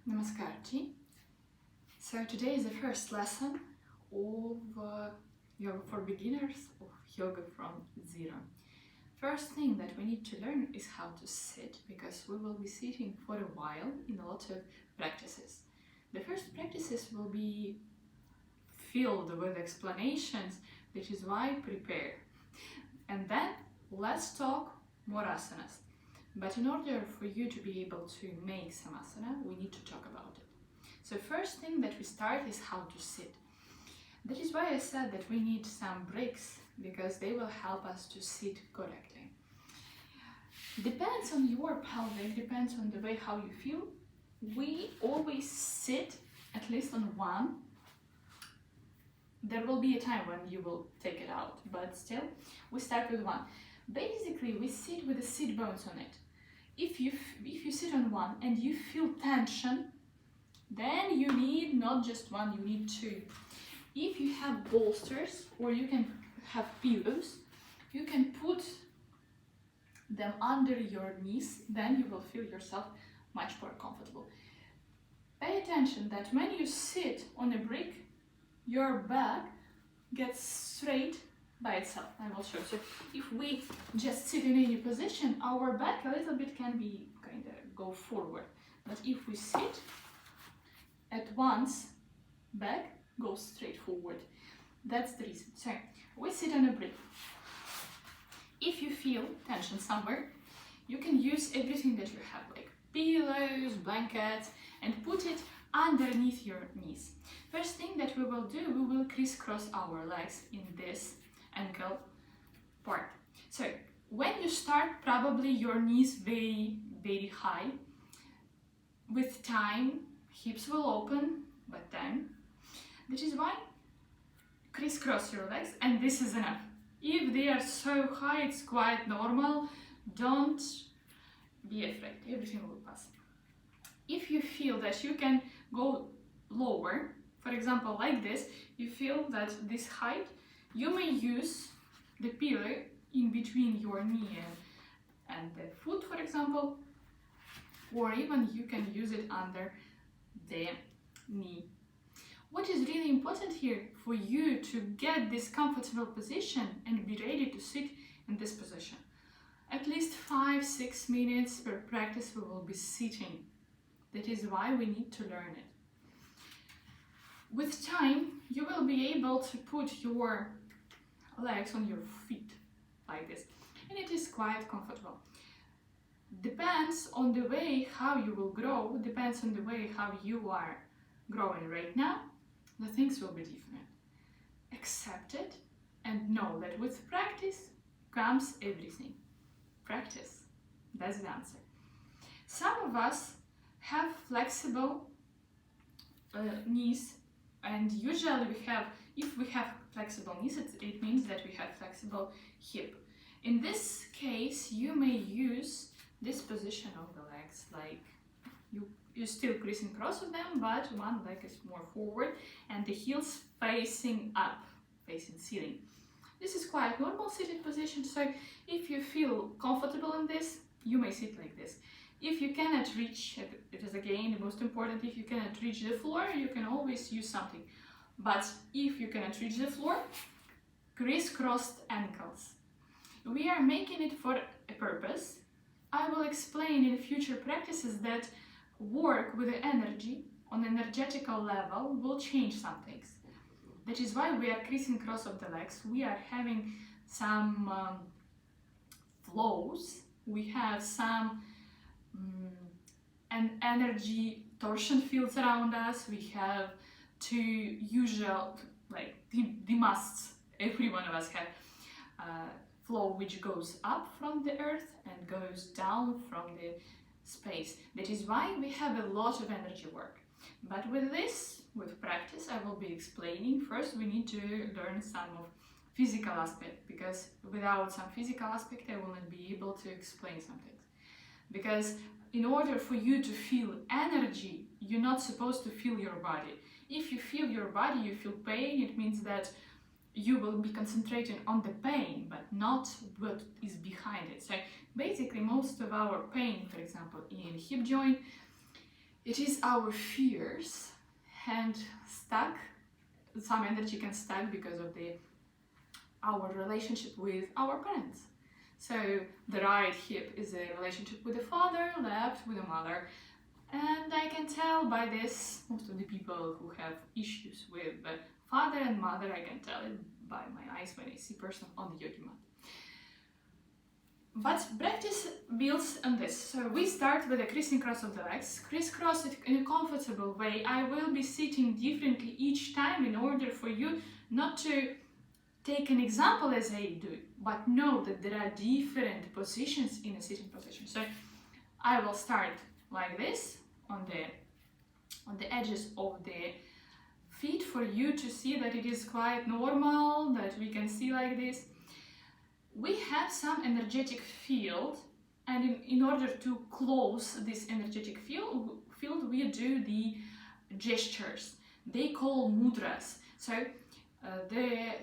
Namaskar-ji. So today is the first lesson of yoga for beginners, of yoga from zero. First thing that we need to learn is how to sit, because we will be sitting for a while in a lot of practices. The first practices will be filled with explanations, which is why prepare. And then let's talk more asanas. But in order for you to be able to make samasana, we need to talk about it. So first thing that we start is how to sit. That is why I said that we need some breaks, because they will help us to sit correctly. Depends on your pelvic, depends on the way how you feel. We always sit at least on one. There will be a time when you will take it out, but still, we start with one. Basically, we sit with the sit bones on it. If you sit on one and you feel tension, then you need not just one, you need two. If you have bolsters or you can have pillows, you can put them under your knees, then you will feel yourself much more comfortable. Pay attention that when you sit on a brick, your back gets straight by itself. I will show. So if we just sit in any position, our back a little bit can be kind of go forward. But if we sit at once, back goes straight forward. That's the reason. So we sit on a brick. If you feel tension somewhere, you can use everything that you have, like pillows, blankets, and put it underneath your knees. First thing that we will do, we will crisscross our legs in this ankle part. So when you start, probably your knees very high. With time, hips will open, but then that is why crisscross your legs, and this is enough. If they are so high, it's quite normal. Don't be afraid, everything will pass. If you feel that you can go lower, for example like this, you feel that this height, you may use the pillow in between your knee and the foot, for example, or even you can use it under the knee. What is really important here for you to get this comfortable position and be ready to sit in this position. At least 5-6 minutes per practice we will be sitting. That is why we need to learn it. With time, you will be able to put your legs on your feet like this, and it is quite comfortable. Depends on the way how you will grow, depends on the way how you are growing right now, the things will be different. Accept it and know that with practice comes everything. Practice, that's the answer. Some of us have flexible knees, and usually if we have flexible knees, it means that we have flexible hip. In this case, you may use this position of the legs, like you still crossing across of them, but one leg is more forward and the heels facing up, facing ceiling. This is quite normal seated position, so if you feel comfortable in this, you may sit like this. If you cannot reach, it is again the most important, if you cannot reach the floor, you can always use something. But if you cannot reach the floor, crisscrossed ankles. We are making it for a purpose. I will explain in future practices that work with the energy on an energetical level will change some things. That is why we are crisscross of the legs. We are having some flows. We have some and energy torsion fields around us. We have two usual, like the musts, every one of us have flow which goes up from the earth and goes down from the space. That is why we have a lot of energy work. But with this, with practice, I will be explaining. First, we need to learn some of physical aspect, because without some physical aspect, I will not be able to explain some things. Because in order for you to feel energy, you're not supposed to feel your body. If you feel your body, you feel pain, it means that you will be concentrating on the pain, but not what is behind it. So basically, most of our pain, for example, in hip joint, It is our fears and stuck. Some energy can stuck because of our relationship with our parents. So the right hip is a relationship with the father, left with the mother. And I can tell by this, most of the people who have issues with the father and mother, I can tell it by my eyes when I see person on the yogi mat. But practice builds on this. So we start with a crisscross of the legs. Crisscross it in a comfortable way. I will be sitting differently each time in order for you not to take an example as I do, but know that there are different positions in a sitting position. So I will start like this on the edges of the feet for you to see that it is quite normal, that we can see like this. We have some energetic field, and in order to close this energetic field we do the gestures. They call mudras. So the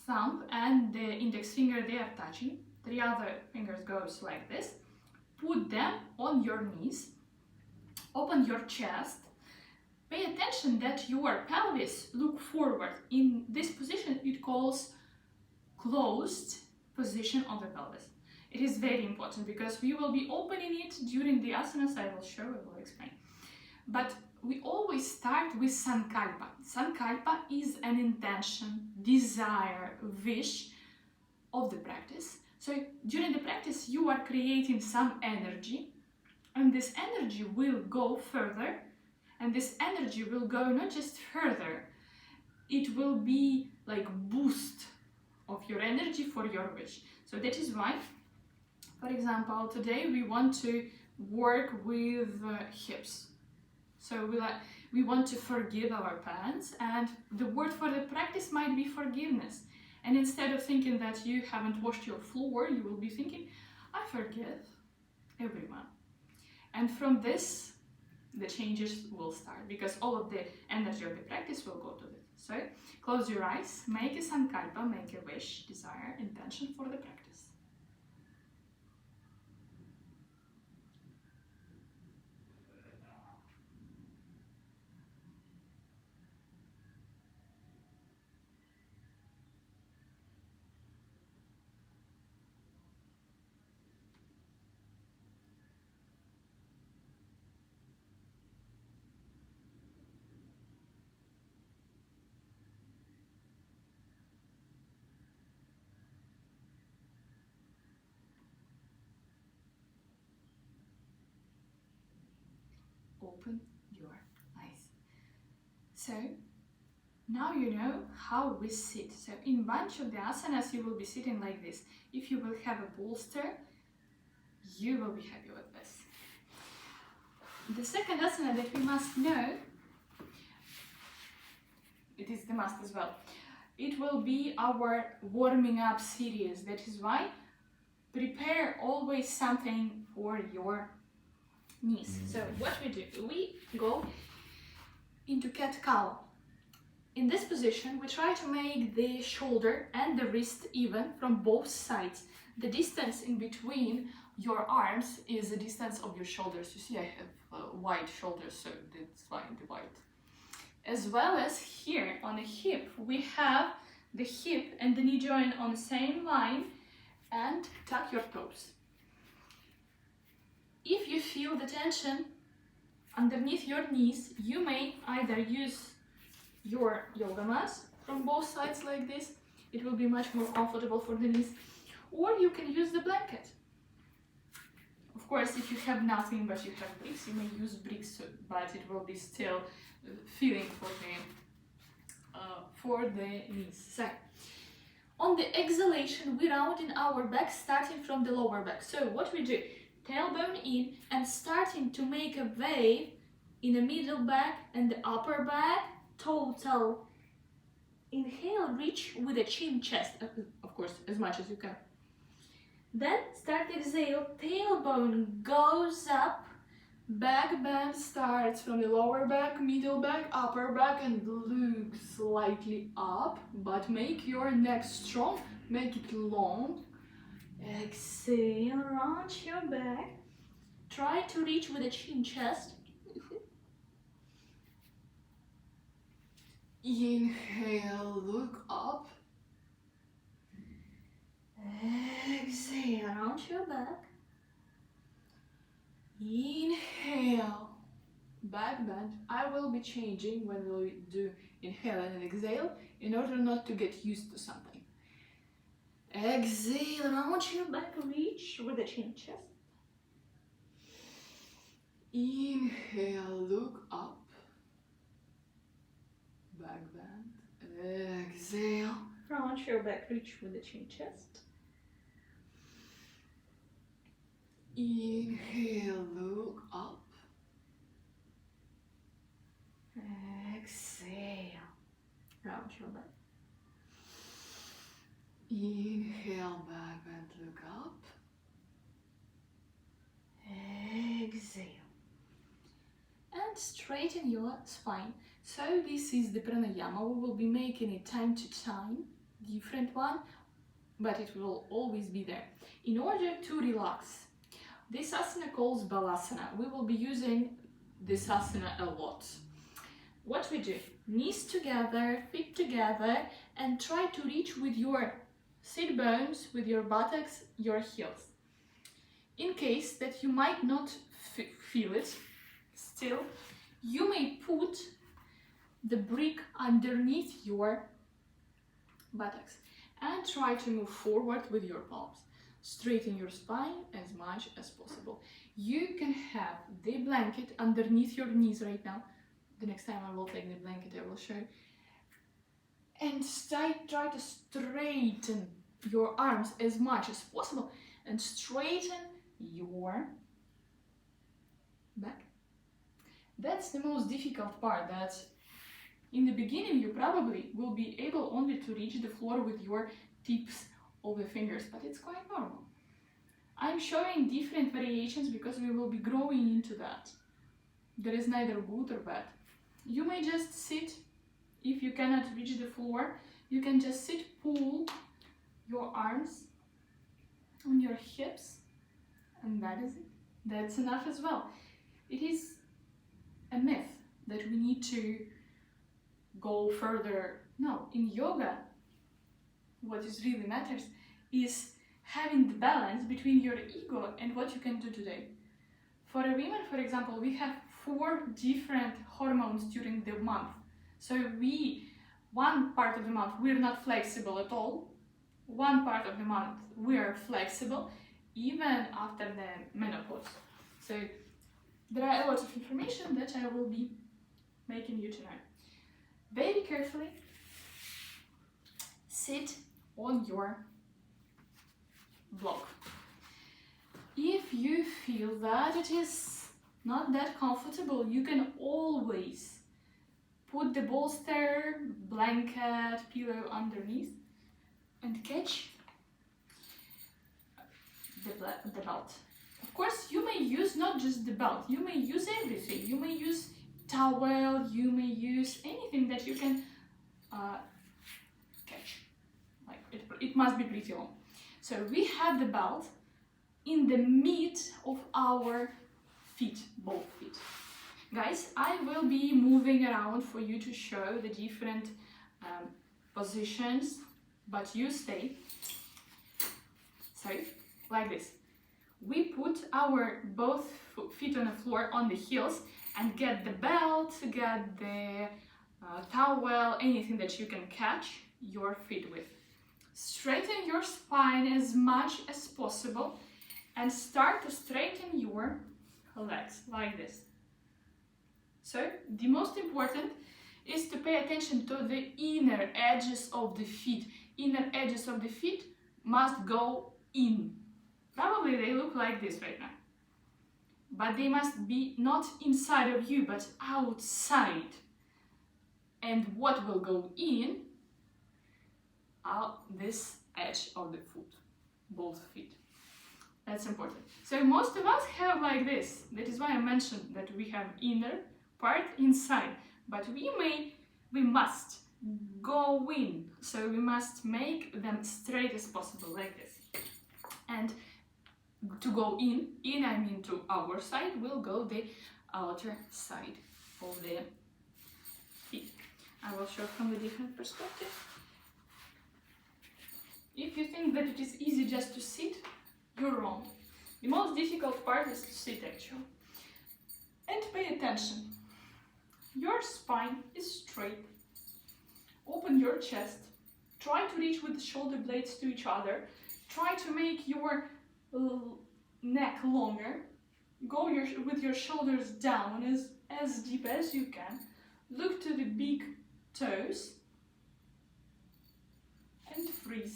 thumb and the index finger, they are touching. 3 other fingers goes like this. Put them on your knees. Open your chest. Pay attention that your pelvis look forward. In this position it calls closed position of the pelvis. It is very important because we will be opening it during the asanas. I will show, I will explain. But we always start with sankalpa. Sankalpa is an intention, desire, wish of the practice. So during the practice you are creating some energy, and this energy will go further, and this energy will go not just further, it will be like boost of your energy for your wish. So that is why, for example, today we want to work with hips. So we want to forgive our parents, and the word for the practice might be forgiveness. And instead of thinking that you haven't washed your floor, you will be thinking, I forgive everyone. And from this, the changes will start, because all of the energy of the practice will go to it. So close your eyes, make a sankalpa, make a wish, desire, intention for the practice. Open your eyes. So now you know how we sit. So in bunch of the asanas you will be sitting like this. If you will have a bolster, you will be happy with this. The second asana that we must know, it is the must as well, it will be our warming up series. That is why prepare always something for your knees. So what we do, we go into cat-cow. In this position we try to make the shoulder and the wrist even from both sides. The distance in between your arms is the distance of your shoulders. You see I have wide shoulders, so that's why the wide. As well as here on the hip we have the hip and the knee joint on the same line, and tuck your toes. If you feel the tension underneath your knees, you may either use your yoga mat from both sides like this. It will be much more comfortable for the knees. Or you can use the blanket. Of course, if you have nothing but you have bricks, you may use bricks, but it will be still feeling for the knees. So, on the exhalation, we round in our back, starting from the lower back. So what we do, tailbone in and starting to make a wave in the middle back and the upper back, total. Inhale, reach with a chin chest, of course, as much as you can. Then start exhale, tailbone goes up, back bend starts from the lower back, middle back, upper back, and look slightly up, but make your neck strong, make it long. Exhale, round your back, try to reach with a chin chest, Inhale, look up. Exhale, round your back. Inhale, back bend. I will be changing when we do inhale and exhale in order not to get used to something. Exhale, round your back, reach with the chin chest. Inhale, look up. Back bend. Exhale, round your back, reach with the chin chest. Inhale, look up. Exhale, round your back. Inhale, back bend, look up. Exhale. And straighten your spine. So this is the pranayama. We will be making it time to time, different one, but it will always be there. In order to relax, this asana calls balasana. We will be using this asana a lot. What we do, knees together, feet together, and try to reach with your sit bones, with your buttocks, your heels. In case that you might not feel it, still, you may put the brick underneath your buttocks and try to move forward with your palms. Straighten your spine as much as possible. You can have the blanket underneath your knees right now. The next time I will take the blanket, I will show you. And try to straighten your arms as much as possible and straighten your back. That's the most difficult part, that in the beginning you probably will be able only to reach the floor with your tips of the fingers, but it's quite normal. I'm showing different variations because we will be growing into that. There is neither good or bad. You may just sit, if you cannot reach the floor, you can just sit, pull your arms on your hips, and that is it. That's enough as well. It is a myth that we need to go further. No, in yoga, what is really matters is having the balance between your ego and what you can do today. For a woman, for example, we have 4 different hormones during the month. So one part of the month, we're not flexible at all. One part of the month, we are flexible, even after the menopause. So there are a lot of information that I will be making you tonight. Very carefully sit on your block. If you feel that it is not that comfortable, you can always put the bolster, blanket, pillow underneath and catch the belt. Of course, you may use not just the belt, you may use everything. You may use towel, you may use anything that you can catch. Like it must be pretty long. So we have the belt in the mid of our feet, both feet. Guys, I will be moving around for you to show the different positions, but you stay. So, like this. We put our both feet on the floor, on the heels, and get the belt, get the towel, anything that you can catch your feet with. Straighten your spine as much as possible and start to straighten your legs like this. So the most important is to pay attention to the inner edges of the feet. Inner edges of the feet must go in. Probably they look like this right now. But they must be not inside of you, but outside. And what will go in? This edge of the foot, both feet. That's important. So most of us have like this. That is why I mentioned that we have inner part inside, but we must go in. So we must make them straight as possible, like this. And to go in I mean to our side, will go the outer side of the feet. I will show from a different perspective. If you think that it is easy just to sit, you're wrong. The most difficult part is to sit actually. And pay attention. Your spine is straight. Open your chest. Try to reach with the shoulder blades to each other. Try to make your neck longer. Go with your shoulders down as deep as you can. Look to the big toes. And breathe.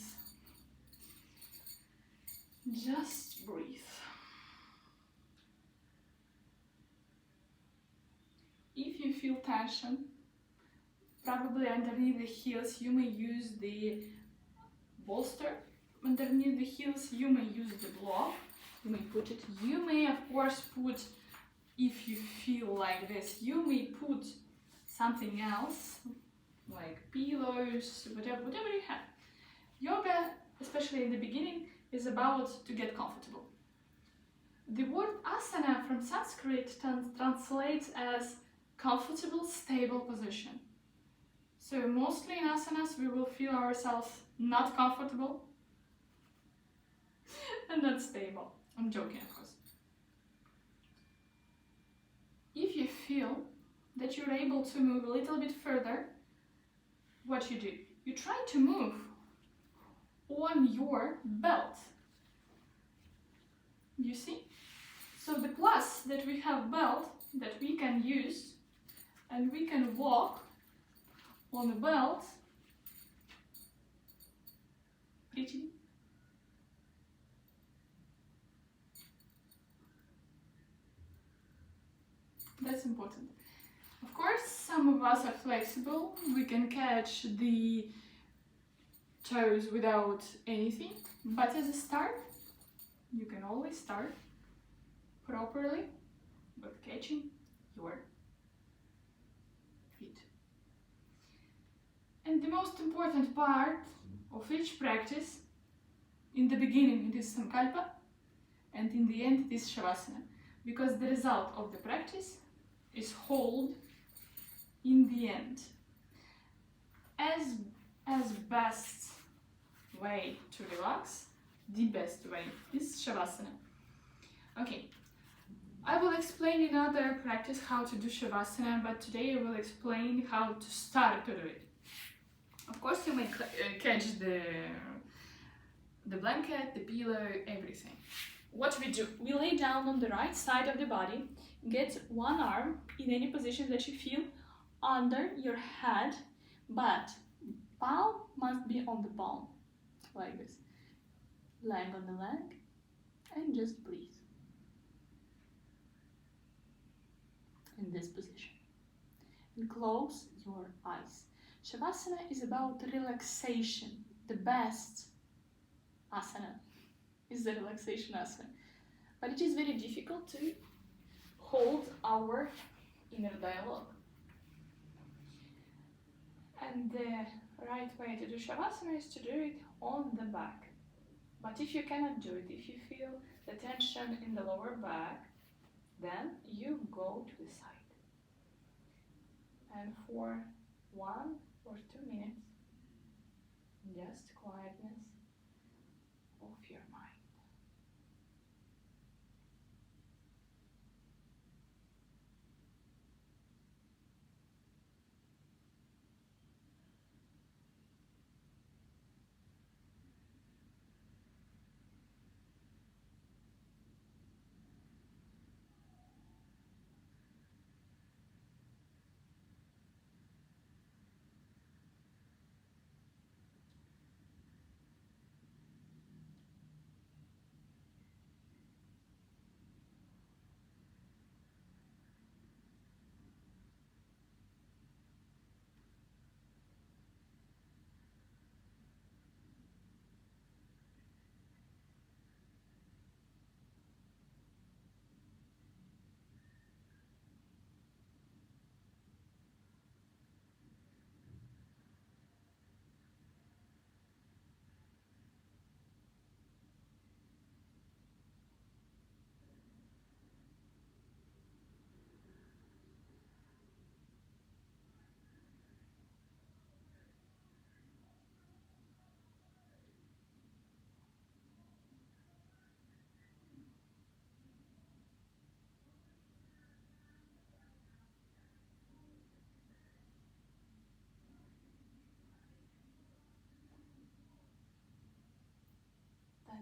Just breathe. If you feel tension, probably underneath the heels, you may use the bolster. Underneath the heels, you may use the block. You may put it. You may, of course, put, if you feel like this, you may put something else, like pillows, whatever you have. Yoga, especially in the beginning, is about to get comfortable. The word asana from Sanskrit translates as comfortable, stable position. So mostly in asanas we will feel ourselves not comfortable and not stable. I'm joking, of course. If you feel that you're able to move a little bit further, what you do? You try to move on your belt. You see? So the plus that we have belt that we can use, and we can walk on the belt pretty. That's important. Of course, some of us are flexible. We can catch the toes without anything, but as a start, you can always start properly with catching your feet. And the most important part of each practice, in the beginning it is Sankalpa, and in the end it is Shavasana, because the result of the practice is hold in the end. As best way to relax, the best way is Shavasana. Okay, I will explain in other practice how to do Shavasana, but today I will explain how to start to do it. Of course, you may catch the blanket, the pillow, everything. What we do, we lay down on the right side of the body, get one arm in any position that you feel under your head, but palm must be on the palm, like this. Leg on the leg, and just breathe in this position. And close your eyes. Shavasana is about relaxation. The best asana is the relaxation asana. But it is very difficult to hold our inner dialogue. And the right way to do Shavasana is to do it on the back. But if you cannot do it, if you feel the tension in the lower back, then you go to the side. And for 1 or 2 minutes, just quietness of your mind.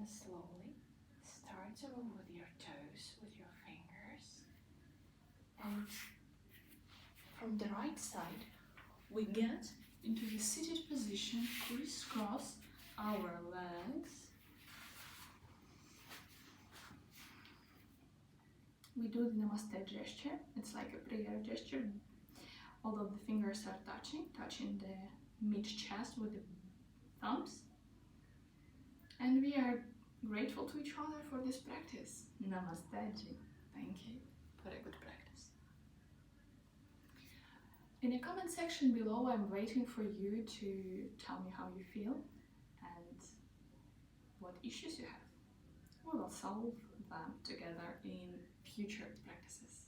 And slowly start to move with your toes, with your fingers. And from the right side, we get into the seated position, crisscross our legs. We do the Namaste gesture. It's like a prayer gesture, although the fingers are touching the mid-chest with the thumbs. And we are grateful to each other for this practice. Namaste Ji. Thank you for a good practice. In the comment section below, I'm waiting for you to tell me how you feel and what issues you have. We will solve them together in future practices.